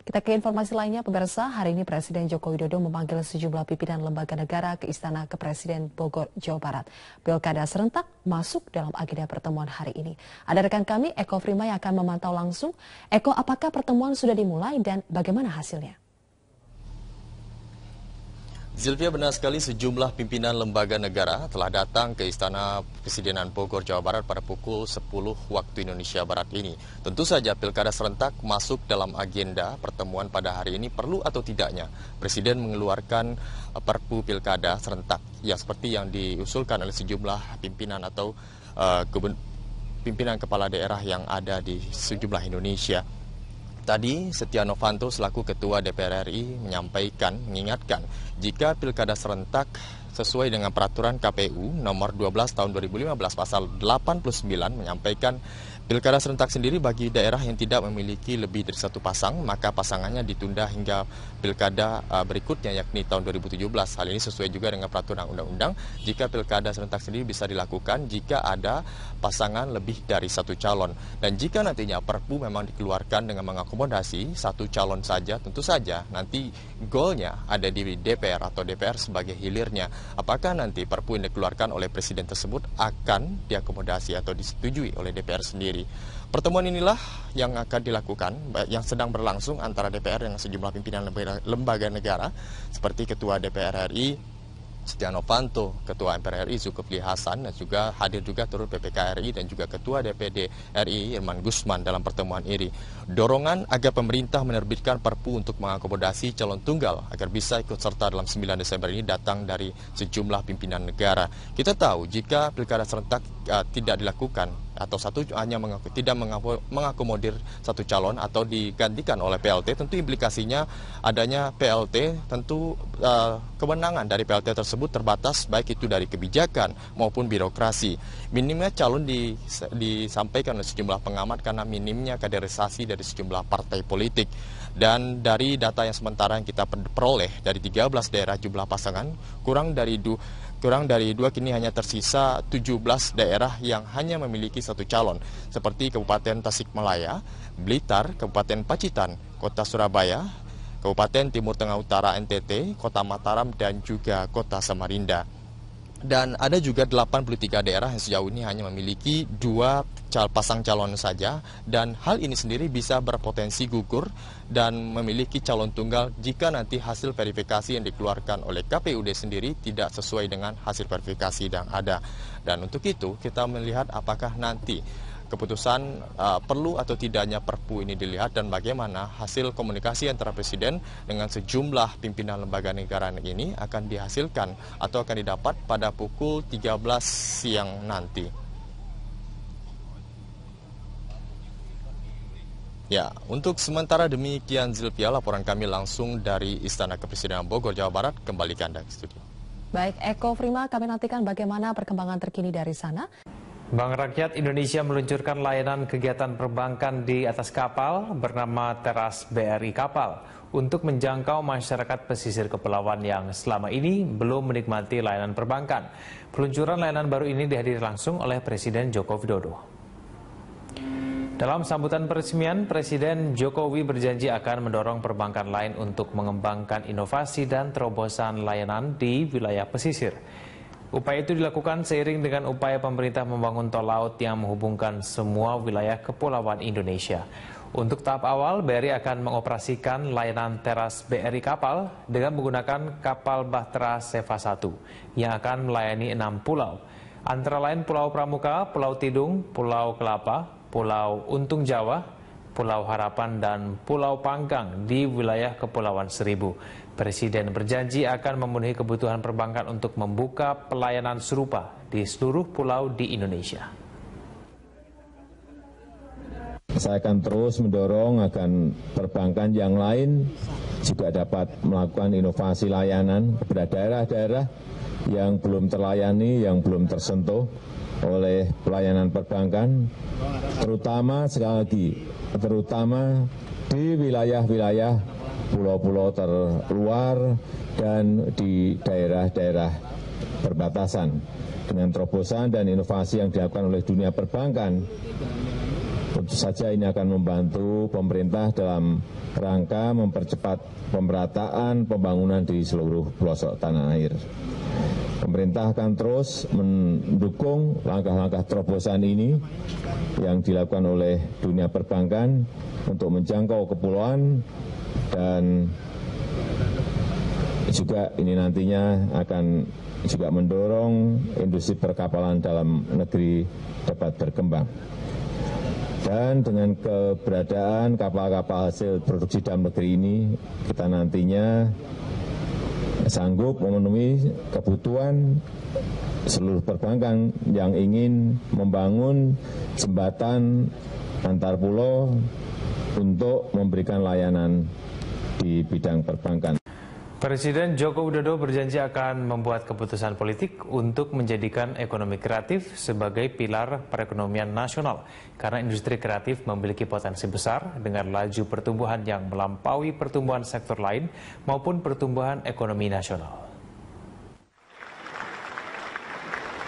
Kita ke informasi lainnya, pemirsa. Hari ini Presiden Joko Widodo memanggil sejumlah pimpinan lembaga negara ke Istana Kepresiden Bogor, Jawa Barat. Pilkada serentak masuk dalam agenda pertemuan hari ini. Ada rekan kami, Eko Frima, yang akan memantau langsung. Eko, apakah pertemuan sudah dimulai dan bagaimana hasilnya? Zilvia, benar sekali, sejumlah pimpinan lembaga negara telah datang ke Istana Kepresidenan Bogor, Jawa Barat pada pukul 10 waktu Indonesia Barat ini. Tentu saja pilkada serentak masuk dalam agenda pertemuan pada hari ini. Perlu atau tidaknya Presiden mengeluarkan Perpu pilkada serentak, ya seperti yang diusulkan oleh sejumlah pimpinan atau pimpinan kepala daerah yang ada di sejumlah Indonesia. Tadi Setia Novanto selaku Ketua DPR RI mengingatkan jika pilkada serentak sesuai dengan peraturan KPU nomor 12 tahun 2015 pasal 89 menyampaikan pilkada serentak sendiri bagi daerah yang tidak memiliki lebih dari satu pasang, maka pasangannya ditunda hingga pilkada berikutnya yakni tahun 2017. Hal ini sesuai juga dengan peraturan undang-undang jika pilkada serentak sendiri bisa dilakukan jika ada pasangan lebih dari satu calon. Dan jika nantinya Perpu memang dikeluarkan dengan mengakomodasi satu calon saja, tentu saja nanti goalnya ada di DPR atau DPR sebagai hilirnya. Apakah nanti Perpu yang dikeluarkan oleh Presiden tersebut akan diakomodasi atau disetujui oleh DPR sendiri? Pertemuan inilah yang akan dilakukan, yang sedang berlangsung antara DPR dengan sejumlah pimpinan lembaga negara seperti Ketua DPR RI Setia Novanto, Ketua MPR RI Zulkifli Hasan, dan juga hadir juga turut PPK RI dan juga Ketua DPD RI Irman Gusman dalam pertemuan ini. Dorongan agar pemerintah menerbitkan Perpu untuk mengakomodasi calon tunggal agar bisa ikut serta dalam 9 Desember ini datang dari sejumlah pimpinan negara. Kita tahu jika pilkada serentak tidak dilakukan atau tidak mengakomodir satu calon atau digantikan oleh PLT, tentu implikasinya adanya PLT, tentu kewenangan dari PLT tersebut terbatas baik itu dari kebijakan maupun birokrasi. Minimnya calon disampaikan oleh sejumlah pengamat karena minimnya kaderisasi dari sejumlah partai politik. Dan dari data yang sementara yang kita peroleh dari 13 daerah jumlah pasangan kurang dari dua kini hanya tersisa 17 daerah yang hanya memiliki satu calon seperti Kabupaten Tasikmalaya, Blitar, Kabupaten Pacitan, Kota Surabaya, Kabupaten Timur Tengah Utara NTT, Kota Mataram dan juga Kota Samarinda. Dan ada juga 83 daerah yang sejauh ini hanya memiliki 2 pasang calon saja, dan hal ini sendiri bisa berpotensi gugur dan memiliki calon tunggal jika nanti hasil verifikasi yang dikeluarkan oleh KPUD sendiri tidak sesuai dengan hasil verifikasi yang ada. Dan untuk itu kita melihat apakah nanti keputusan perlu atau tidaknya Perpu ini dilihat dan bagaimana hasil komunikasi antara Presiden dengan sejumlah pimpinan lembaga negara ini akan dihasilkan atau akan didapat pada pukul 13 siang nanti. Ya, untuk sementara demikian Zilvia, laporan kami langsung dari Istana Kepresidenan Bogor, Jawa Barat, kembali ke Anda ke studio. Baik, Eko Frima, kami nantikan bagaimana perkembangan terkini dari sana. Bank Rakyat Indonesia meluncurkan layanan kegiatan perbankan di atas kapal bernama Teras BRI Kapal untuk menjangkau masyarakat pesisir kepulauan yang selama ini belum menikmati layanan perbankan. Peluncuran layanan baru ini dihadiri langsung oleh Presiden Joko Widodo. Dalam sambutan peresmian, Presiden Jokowi berjanji akan mendorong perbankan lain untuk mengembangkan inovasi dan terobosan layanan di wilayah pesisir. Upaya itu dilakukan seiring dengan upaya pemerintah membangun tol laut yang menghubungkan semua wilayah kepulauan Indonesia. Untuk tahap awal, BRI akan mengoperasikan layanan Teras BRI Kapal dengan menggunakan kapal Bahtera Seva 1 yang akan melayani 6 pulau. Antara lain Pulau Pramuka, Pulau Tidung, Pulau Kelapa, Pulau Untung Jawa, Pulau Harapan dan Pulau Panggang di wilayah Kepulauan Seribu. Presiden berjanji akan memenuhi kebutuhan perbankan untuk membuka pelayanan serupa di seluruh pulau di Indonesia. Saya akan terus mendorong agar perbankan yang lain juga dapat melakukan inovasi layanan kepada daerah-daerah yang belum terlayani, yang belum tersentuh oleh pelayanan perbankan, terutama sekali lagi, terutama di wilayah-wilayah pulau-pulau terluar dan di daerah-daerah perbatasan. Dengan terobosan dan inovasi yang dilakukan oleh dunia perbankan tentu saja ini akan membantu pemerintah dalam rangka mempercepat pemerataan pembangunan di seluruh pelosok tanah air. Pemerintah akan terus mendukung langkah-langkah terobosan ini yang dilakukan oleh dunia perbankan untuk menjangkau kepulauan, dan juga ini nantinya akan juga mendorong industri perkapalan dalam negeri dapat berkembang. Dan dengan keberadaan kapal-kapal hasil produksi dalam negeri ini, kita nantinya sanggup memenuhi kebutuhan seluruh perbankan yang ingin membangun jembatan antar pulau untuk memberikan layanan di bidang perbankan. Presiden Joko Widodo berjanji akan membuat keputusan politik untuk menjadikan ekonomi kreatif sebagai pilar perekonomian nasional, karena industri kreatif memiliki potensi besar dengan laju pertumbuhan yang melampaui pertumbuhan sektor lain maupun pertumbuhan ekonomi nasional.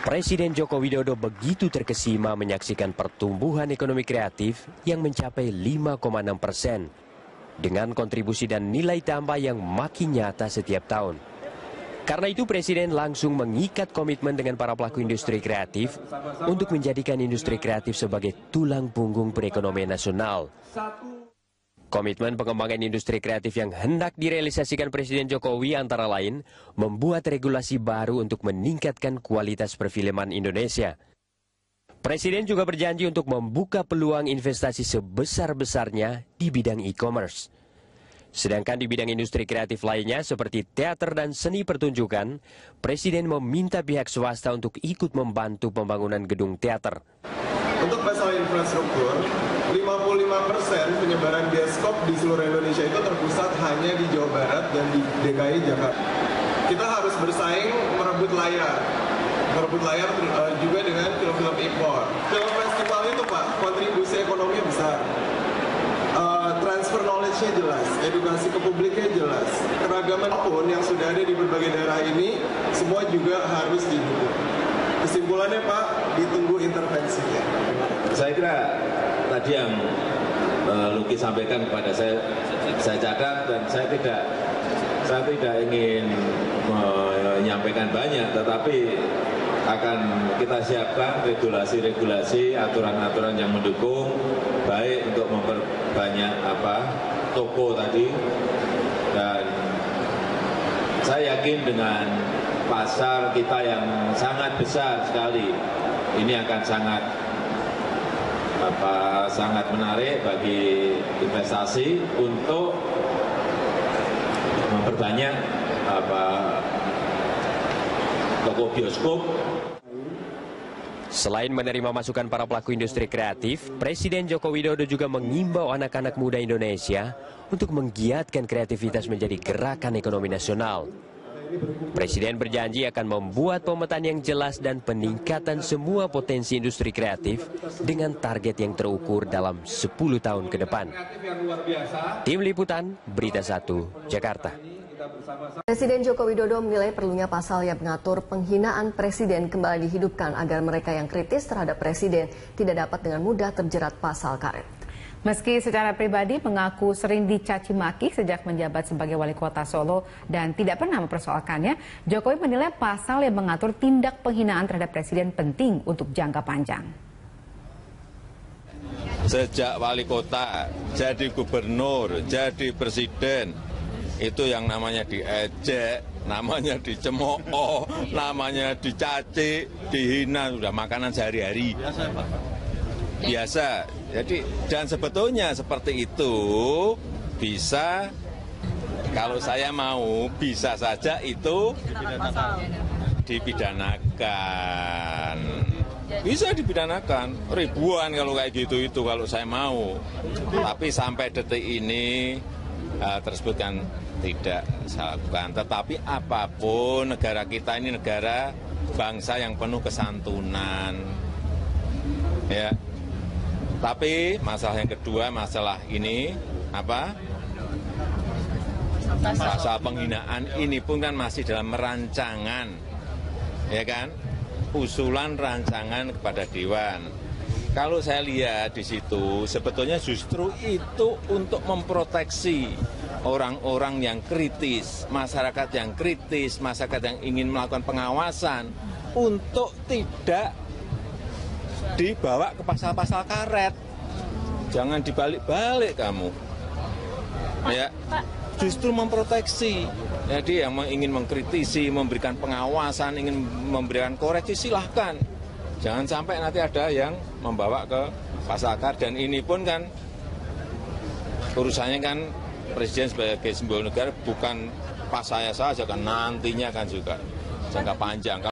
Presiden Joko Widodo begitu terkesima menyaksikan pertumbuhan ekonomi kreatif yang mencapai 5,6%. dengan kontribusi dan nilai tambah yang makin nyata setiap tahun. Karena itu Presiden langsung mengikat komitmen dengan para pelaku industri kreatif untuk menjadikan industri kreatif sebagai tulang punggung perekonomian nasional. Komitmen pengembangan industri kreatif yang hendak direalisasikan Presiden Jokowi antara lain membuat regulasi baru untuk meningkatkan kualitas perfilman Indonesia. Presiden juga berjanji untuk membuka peluang investasi sebesar-besarnya di bidang e-commerce. Sedangkan di bidang industri kreatif lainnya seperti teater dan seni pertunjukan, Presiden meminta pihak swasta untuk ikut membantu pembangunan gedung teater. Untuk masalah infrastruktur, 55% penyebaran bioskop di seluruh Indonesia itu terpusat hanya di Jawa Barat dan di DKI Jakarta. Kita harus bersaing merebut layar juga dengan film-film impor. Film festival itu Pak, kontribusi ekonominya besar. Transfer knowledge-nya jelas, edukasi ke publiknya jelas. Keragaman pun yang sudah ada di berbagai daerah ini, semua juga harus didukung. Kesimpulannya Pak, ditunggu intervensinya. Saya kira tadi yang Luki sampaikan kepada saya catat dan saya tidak ingin menyampaikan banyak, tetapi akan kita siapkan regulasi-regulasi, aturan-aturan yang mendukung, baik untuk memperbanyak toko tadi, dan saya yakin dengan pasar kita yang sangat besar sekali, ini akan sangat menarik bagi investasi untuk memperbanyak toko bioskop. Selain menerima masukan para pelaku industri kreatif, Presiden Joko Widodo juga mengimbau anak-anak muda Indonesia untuk menggiatkan kreativitas menjadi gerakan ekonomi nasional. Presiden berjanji akan membuat pemetaan yang jelas dan peningkatan semua potensi industri kreatif dengan target yang terukur dalam 10 tahun ke depan. Tim Liputan, Berita 1, Jakarta. Presiden Joko Widodo menilai perlunya pasal yang mengatur penghinaan presiden kembali dihidupkan agar mereka yang kritis terhadap presiden tidak dapat dengan mudah terjerat pasal karet. Meski secara pribadi mengaku sering dicaci maki sejak menjabat sebagai wali kota Solo dan tidak pernah mempersoalkannya, Jokowi menilai pasal yang mengatur tindak penghinaan terhadap presiden penting untuk jangka panjang. Sejak wali kota, jadi gubernur, jadi presiden, itu yang namanya diejek, namanya dicemooh, namanya dicaci, dihina, sudah makanan sehari-hari. Biasa. Jadi, dan sebetulnya seperti itu bisa, kalau saya mau, bisa saja itu dipidanakan. Bisa dipidanakan, ribuan kalau kayak gitu itu kalau saya mau. Tapi sampai detik ini tersebut kan tidak saya lakukan. Tetapi apapun, negara kita ini negara bangsa yang penuh kesantunan. Ya. Tapi masalah yang kedua, masalah ini pasal penghinaan ini pun kan masih dalam rancangan, ya kan? Usulan rancangan kepada Dewan. Kalau saya lihat di situ, sebetulnya justru itu untuk memproteksi orang-orang yang kritis, masyarakat yang ingin melakukan pengawasan untuk tidak dibawa ke pasal-pasal karet. Jangan dibalik-balik kamu. Ya, justru memproteksi. Jadi yang ingin mengkritisi, memberikan pengawasan, ingin memberikan koreksi, silahkan. Jangan sampai nanti ada yang membawa ke pasal karet. Dan ini pun kan urusannya kan Presiden sebagai simbol negara bukan pas saya saja kan, nantinya kan juga jangka panjang.